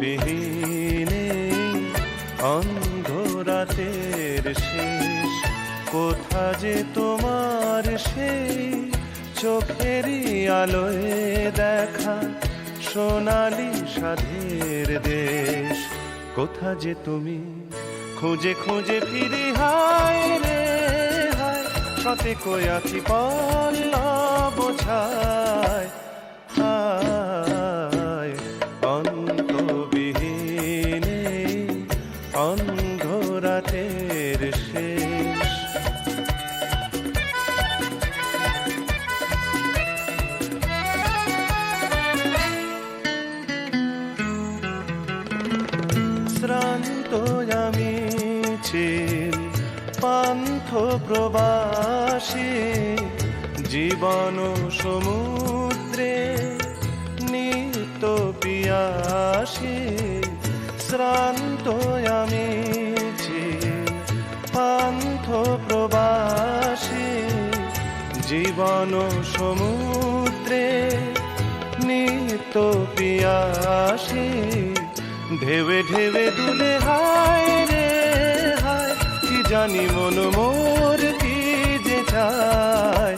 বিহীনে অন্ধ রাতের শেষ, কোথা যে তোমার সেই চোখেরই আলোয় দেখা সোনালি সাধের দেশ। কোথা যে তুমি খুঁজে খুঁজে ফিরি, হায় রে হায়, সতে কয়াকি পল্লব ছায়, হায় অন্তবিহীনে অন্ধ রাতের শেষ। শ্রান্ত আমি চিল পান্থ প্রবাসী, জীবন সমুদ্রে নিত্য পিয়াসী। শ্রান্ত আমি চিল পান্থ প্রবাসী, জীবন সমুদ্রে নিত্য পিয়াসী। ঢেউে ঢেউে দুলে হায় রে হায়, কি জানি মন মোর কি যে চায়,